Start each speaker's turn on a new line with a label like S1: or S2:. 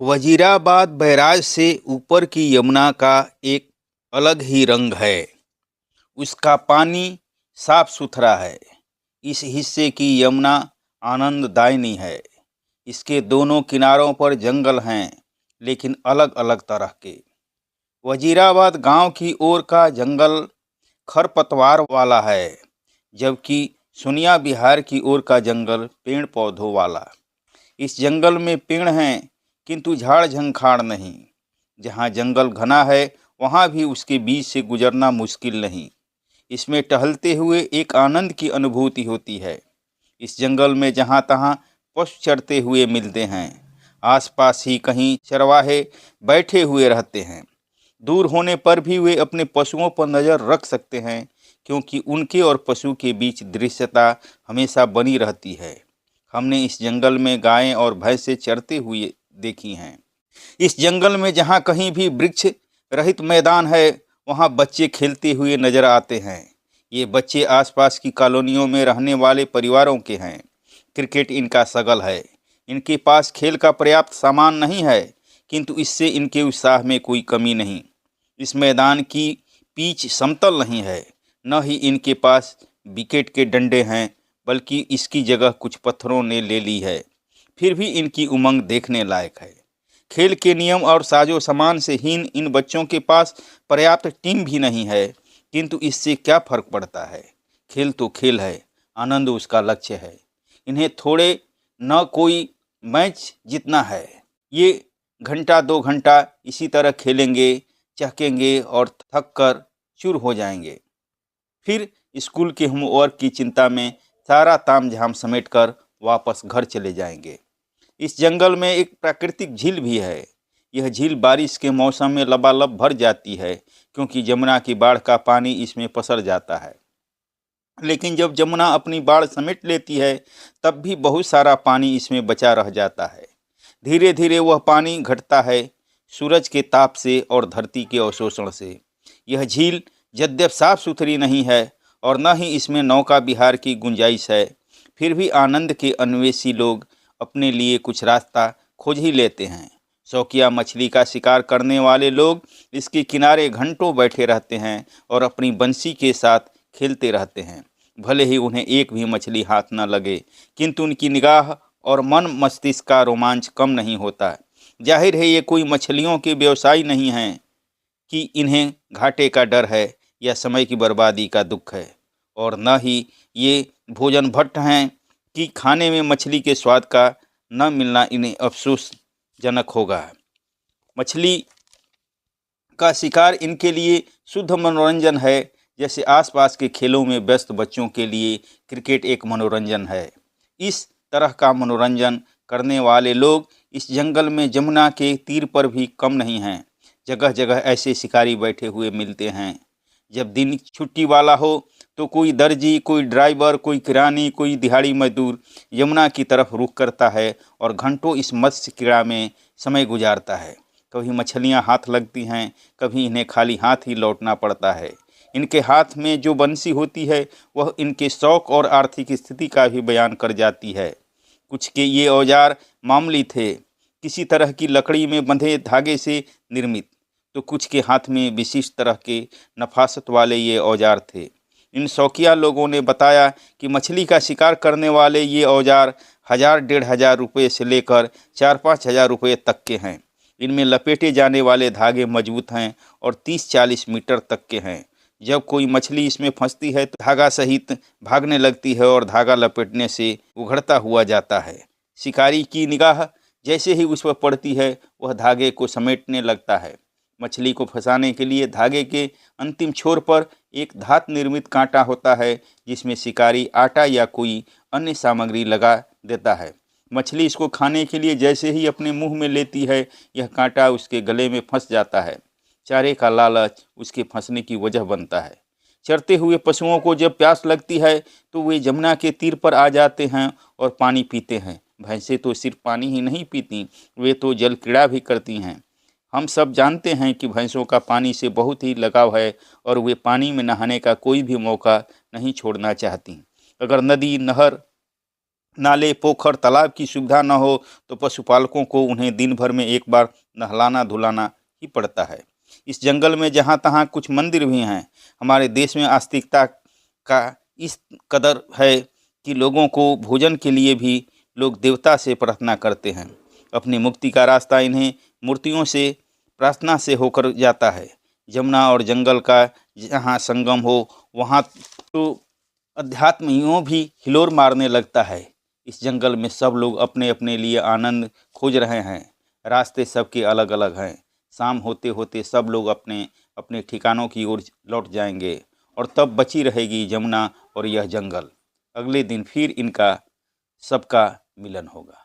S1: Wazirabad barrage से ऊपर की यमुना का एक अलग ही रंग है। उसका पानी साफ सुथरा है। इस हिस्से की यमुना आनंददायिनी है। इसके दोनों किनारों पर जंगल हैं, लेकिन अलग अलग तरह के। वजीराबाद गांव की ओर का जंगल खरपतवार वाला है, जबकि सुनिया बिहार की ओर का जंगल पेड़ पौधों वाला। इस जंगल में पेड़ हैं, किंतु झाड़ झंखाड़ नहीं। जहाँ जंगल घना है, वहाँ भी उसके बीच से गुजरना मुश्किल नहीं। इसमें टहलते हुए एक आनंद की अनुभूति होती है। इस जंगल में जहाँ तहाँ पशु चरते हुए मिलते हैं। आसपास ही कहीं चरवाहे बैठे हुए रहते हैं। दूर होने पर भी वे अपने पशुओं पर नज़र रख सकते हैं, क्योंकि उनके और पशु के बीच दृश्यता हमेशा बनी रहती है। हमने इस जंगल में गायें और भैंसें चरते हुए देखी हैं। इस जंगल में जहाँ कहीं भी वृक्ष रहित मैदान है, वहाँ बच्चे खेलते हुए नजर आते हैं। ये बच्चे आसपास की कॉलोनियों में रहने वाले परिवारों के हैं। क्रिकेट इनका शगल है। इनके पास खेल का पर्याप्त सामान नहीं है, किंतु इससे इनके उत्साह में कोई कमी नहीं। इस मैदान की पिच समतल नहीं है, न ही इनके पास विकेट के डंडे हैं, बल्कि इसकी जगह कुछ पत्थरों ने ले ली है। फिर भी इनकी उमंग देखने लायक है। खेल के नियम और साजो सामान से हीन इन बच्चों के पास पर्याप्त टीम भी नहीं है, किंतु इससे क्या फर्क पड़ता है। खेल तो खेल है, आनंद उसका लक्ष्य है। इन्हें थोड़े न कोई मैच जीतना है। ये घंटा 2 घंटा इसी तरह खेलेंगे, चहकेंगे और थक कर चूर हो जाएंगे। फिर स्कूल के होमवर्क की चिंता में सारा तामझाम समेटकर वापस घर चले जाएंगे। इस जंगल में एक प्राकृतिक झील भी है। यह झील बारिश के मौसम में लबालब भर जाती है, क्योंकि जमुना की बाढ़ का पानी इसमें पसर जाता है। लेकिन जब जमुना अपनी बाढ़ समेट लेती है, तब भी बहुत सारा पानी इसमें बचा रह जाता है। धीरे धीरे वह पानी घटता है, सूरज के ताप से और धरती के अवशोषण से। यह झील यद्यप साफ सुथरी नहीं है और न ही इसमें नौका विहार की गुंजाइश है, फिर भी आनंद के अन्वेषी लोग अपने लिए कुछ रास्ता खोज ही लेते हैं। शौकिया मछली का शिकार करने वाले लोग इसके किनारे घंटों बैठे रहते हैं और अपनी बंसी के साथ खेलते रहते हैं। भले ही उन्हें एक भी मछली हाथ न लगे, किंतु उनकी निगाह और मन मस्तिष्क का रोमांच कम नहीं होता। जाहिर है, ये कोई मछलियों के व्यवसायी नहीं हैं कि इन्हें घाटे का डर है या समय की बर्बादी का दुख है, और न ही ये भोजन भट्ट हैं कि खाने में मछली के स्वाद का न मिलना इन्हें अफसोसजनक होगा। मछली का शिकार इनके लिए शुद्ध मनोरंजन है, जैसे आसपास के खेलों में व्यस्त बच्चों के लिए क्रिकेट एक मनोरंजन है। इस तरह का मनोरंजन करने वाले लोग इस जंगल में जमुना के तीर पर भी कम नहीं हैं। जगह जगह ऐसे शिकारी बैठे हुए मिलते हैं। जब दिन छुट्टी वाला हो, तो कोई दर्जी, कोई ड्राइवर, कोई किरानी, कोई दिहाड़ी मजदूर यमुना की तरफ रुख करता है और घंटों इस मत्स्य क्रीड़ा में समय गुजारता है। कभी मछलियां हाथ लगती हैं, कभी इन्हें खाली हाथ ही लौटना पड़ता है। इनके हाथ में जो बंसी होती है, वह इनके शौक और आर्थिक स्थिति का भी बयान कर जाती है। कुछ के ये औजार मामूली थे, किसी तरह की लकड़ी में बंधे धागे से निर्मित, तो कुछ के हाथ में विशिष्ट तरह के नफासत वाले ये औजार थे। इन शौकिया लोगों ने बताया कि मछली का शिकार करने वाले ये औजार 1000-1500 रुपये से लेकर 4-5 हज़ार रुपये तक के हैं। इनमें लपेटे जाने वाले धागे मजबूत हैं और 30-40 मीटर तक के हैं। जब कोई मछली इसमें फंसती है, तो धागा सहित भागने लगती है और धागा लपेटने से उघड़ता हुआ जाता है। शिकारी की निगाह जैसे ही उस पर पड़ती है, वह धागे को समेटने लगता है। मछली को फंसाने के लिए धागे के अंतिम छोर पर एक धात निर्मित कांटा होता है, जिसमें शिकारी आटा या कोई अन्य सामग्री लगा देता है। मछली इसको खाने के लिए जैसे ही अपने मुंह में लेती है, यह कांटा उसके गले में फंस जाता है। चारे का लालच उसके फंसने की वजह बनता है। चरते हुए पशुओं को जब प्यास लगती है, तो वे जमुना के तीर पर आ जाते हैं और पानी पीते हैं। भैंसें तो सिर्फ पानी ही नहीं पीती, वे तो जल क्रीड़ा भी करती हैं। हम सब जानते हैं कि भैंसों का पानी से बहुत ही लगाव है और वे पानी में नहाने का कोई भी मौका नहीं छोड़ना चाहती। अगर नदी, नहर नाले, पोखर, तालाब की सुविधा न हो तो पशुपालकों को उन्हें दिन भर में एक बार नहलाना धुलाना ही पड़ता है। इस जंगल में जहाँ तहाँ कुछ मंदिर भी हैं। हमारे देश में आस्तिकता का इस कदर है कि लोगों को भोजन के लिए भी लोग देवता से प्रार्थना करते हैं। अपनी मुक्ति का रास्ता इन्हें मूर्तियों से प्रार्थना से होकर जाता है। जमुना और जंगल का जहाँ संगम हो वहाँ तो अध्यात्म यूँ भी हिलोर मारने लगता है। इस जंगल में सब लोग अपने अपने लिए आनंद खोज रहे हैं। रास्ते सबके अलग अलग हैं। शाम होते होते सब लोग अपने अपने ठिकानों की ओर लौट जाएंगे और तब बची रहेगी जमुना और यह जंगल। अगले दिन फिर इनका सबका मिलन होगा।